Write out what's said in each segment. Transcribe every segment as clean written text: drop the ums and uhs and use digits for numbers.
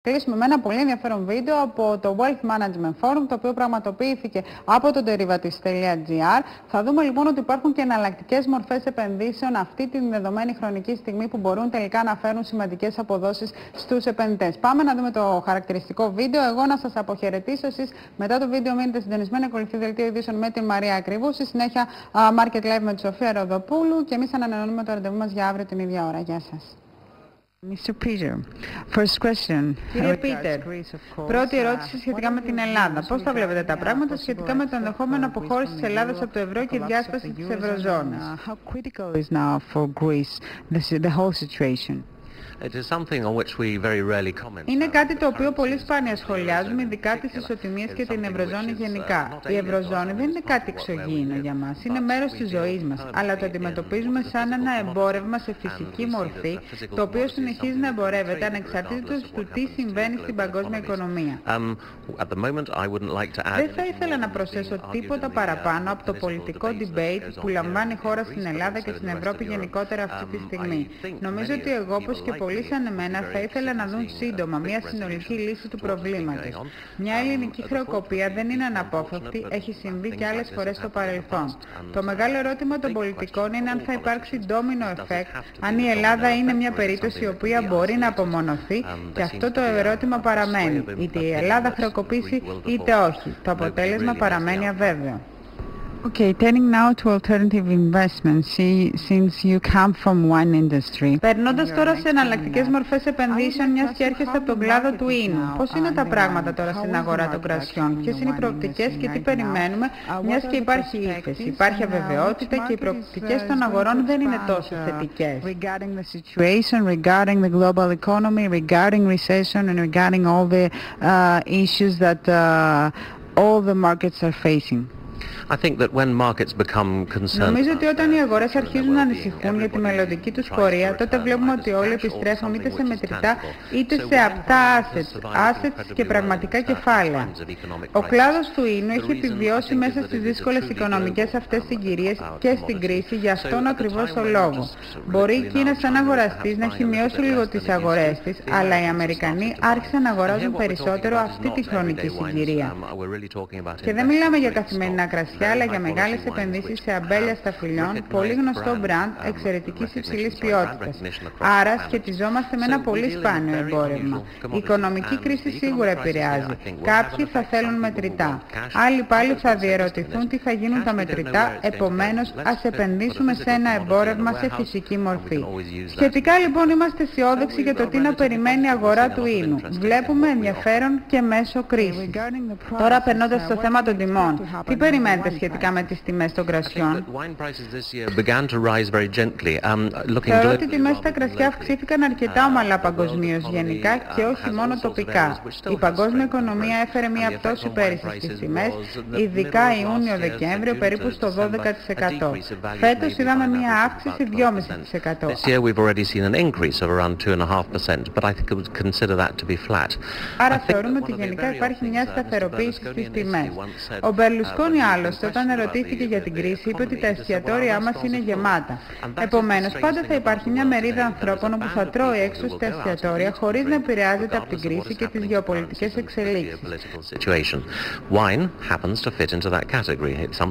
Κλείσουμε με ένα πολύ ενδιαφέρον βίντεο από το Wealth Management Forum, το οποίο πραγματοποιήθηκε από το derivatives.gr. Θα δούμε λοιπόν ότι υπάρχουν και εναλλακτικές μορφές επενδύσεων αυτή την δεδομένη χρονική στιγμή που μπορούν τελικά να φέρουν σημαντικές αποδόσεις στους επενδυτές. Πάμε να δούμε το χαρακτηριστικό βίντεο. Εγώ να σας αποχαιρετήσω. Εσείς μετά το βίντεο μείνετε συντονισμένοι. Ακολουθεί δελτίο ειδήσεων με την Μαρία Ακριβού. Στη συνέχεια Market Live με τη Σοφία Ροδοπούλου. Και εμείς ανανεώνουμε το ραντεβού μας για αύριο την ίδια ώρα. Γεια σας. Mr. Peter, first question. Κύριε Πίτερ, πρώτη ερώτηση σχετικά με την Ελλάδα. Πώς θα βλέπετε τα πράγματα σχετικά με το ενδεχόμενο αποχώρηση της Ελλάδας από το ευρώ και η διάσπαση της ευρωζώνης? How critical is now for Greece the whole situation? Είναι κάτι το οποίο πολύ σπάνια σχολιάζουμε, ειδικά τις ισοτιμίες και την ευρωζώνη γενικά. Η ευρωζώνη δεν είναι κάτι εξωγήινο για μας, είναι μέρος της ζωής μας, αλλά το αντιμετωπίζουμε σαν ένα εμπόρευμα σε φυσική μορφή, το οποίο συνεχίζει να εμπορεύεται ανεξαρτήτως του τι συμβαίνει στην παγκόσμια οικονομία. Δεν θα ήθελα να προσθέσω τίποτα παραπάνω από το πολιτικό debate που λαμβάνει η χώρα στην Ελλάδα και στην Ευρώπη γενικότερα αυτή τη στιγμή. Νομίζω ότι εγώ, όπως και πολλοί σαν εμένα, θα ήθελα να δουν σύντομα μια συνολική λύση του προβλήματος. Μια ελληνική χρεοκοπία δεν είναι αναπόφευκτη, έχει συμβεί και άλλες φορές στο παρελθόν. Το μεγάλο ερώτημα των πολιτικών είναι αν θα υπάρξει domino effect, αν η Ελλάδα είναι μια περίπτωση η οποία μπορεί να απομονωθεί, και αυτό το ερώτημα παραμένει. Είτε η Ελλάδα χρεοκοπήσει είτε όχι. Το αποτέλεσμα παραμένει αβέβαιο. Okay, turning now to alternative investments, since you come from one industry. Περνώντας τώρα σε εναλλακτικές μορφές επενδύσεων, μιας και έρχεστε από τον κλάδο του ίνου. Πώς είναι τα πράγματα τώρα στην αγορά των κρασιών? Ποιες είναι οι προοπτικές και τι περιμένουμε, μιας και υπάρχει ύφεση, υπάρχει αβεβαιότητα και οι προοπτικές των αγορών δεν είναι τόσο θετικές? Regarding the situation, regarding the global economy, regarding recession and regarding all the issues that all the markets are facing. Νομίζω ότι όταν οι αγορές αρχίζουν να ανησυχούν για τη μελλοντική τους πορεία, τότε βλέπουμε ότι όλοι επιστρέφουν είτε σε μετρητά είτε σε απτά assets και πραγματικά κεφάλαια. Ο κλάδος του ίνου έχει επιβιώσει μέσα στις δύσκολες οικονομικές αυτές συγκυρίες και στην κρίση για αυτόν ακριβώς το λόγο. Μπορεί η Κίνα σαν αγοραστής να έχει μειώσει λίγο τις αγορές της, αλλά οι Αμερικανοί άρχισαν να αγοράζουν περισσότερο αυτή τη χρονική συγκυρία. Και δεν μιλάμε για καθημερινά κρασιά, αλλά για μεγάλες επενδύσεις σε αμπέλια σταφυλιών, πολύ γνωστό μπραντ εξαιρετικής υψηλής ποιότητας. Άρα σχετιζόμαστε με ένα πολύ σπάνιο εμπόρευμα. Η οικονομική κρίση σίγουρα επηρεάζει. Κάποιοι θα θέλουν μετρητά. Άλλοι πάλι θα διερωτηθούν τι θα γίνουν τα μετρητά, επομένως ας επενδύσουμε σε ένα εμπόρευμα σε φυσική μορφή. Σχετικά λοιπόν είμαστε αισιόδοξοι για το τι να περιμένει η αγορά του ίνου. Βλέπουμε ενδιαφέρον και μέσω κρίσης. Τώρα περνώντας στο θέμα των τιμών, τι περιμένετε σχετικά με τις τιμές των κρασιών? Θεωρώ ότι οι τιμές στα κρασιά αυξήθηκαν αρκετά ομαλά παγκοσμίως γενικά και όχι μόνο τοπικά. Η παγκόσμια οικονομία έφερε μια πτώση πέρυσι στις τιμές, ειδικά Ιούνιο-Δεκέμβριο περίπου στο 12%. Φέτος είδαμε μια αύξηση 2,5%. Άρα θεωρούμε ότι γενικά υπάρχει μια σταθεροποίηση στις τιμές. Ο Μπερλουσκόνι άλλωστε, όταν ερωτήθηκε για την κρίση, είπε ότι τα εστιατόρια μας είναι γεμάτα. Επομένως, πάντα θα υπάρχει μια μερίδα ανθρώπων που θα τρώει έξω στα εστιατόρια χωρίς να επηρεάζεται από την κρίση και τις γεωπολιτικές εξελίξεις.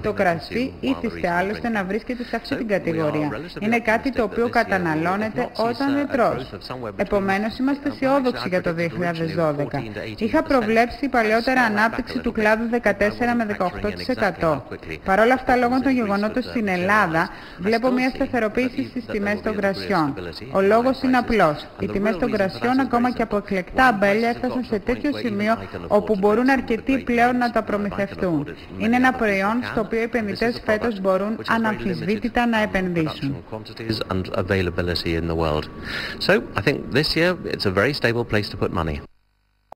Το κρασί ήθιστε άλλωστε να βρίσκεται σε αυτή την κατηγορία. Είναι κάτι το οποίο καταναλώνεται όταν δεν τρως. Επομένως, είμαστε αισιόδοξοι για το 2012. Είχα προβλέψει παλαιότερα ανάπτυξη του κλάδου 14 με 18%. Παρ' όλα αυτά, λόγω των γεγονότων στην Ελλάδα, βλέπω μια σταθεροποίηση στις τιμές των κρασιών. Ο λόγος είναι απλός. Οι τιμές των κρασιών, ακόμα και από εκλεκτά αμπέλια, έφτασαν σε τέτοιο σημείο όπου μπορούν αρκετοί πλέον να τα προμηθευτούν. Είναι ένα προϊόν στο οποίο οι επενδυτές φέτος μπορούν αναμφισβήτητα να επενδύσουν.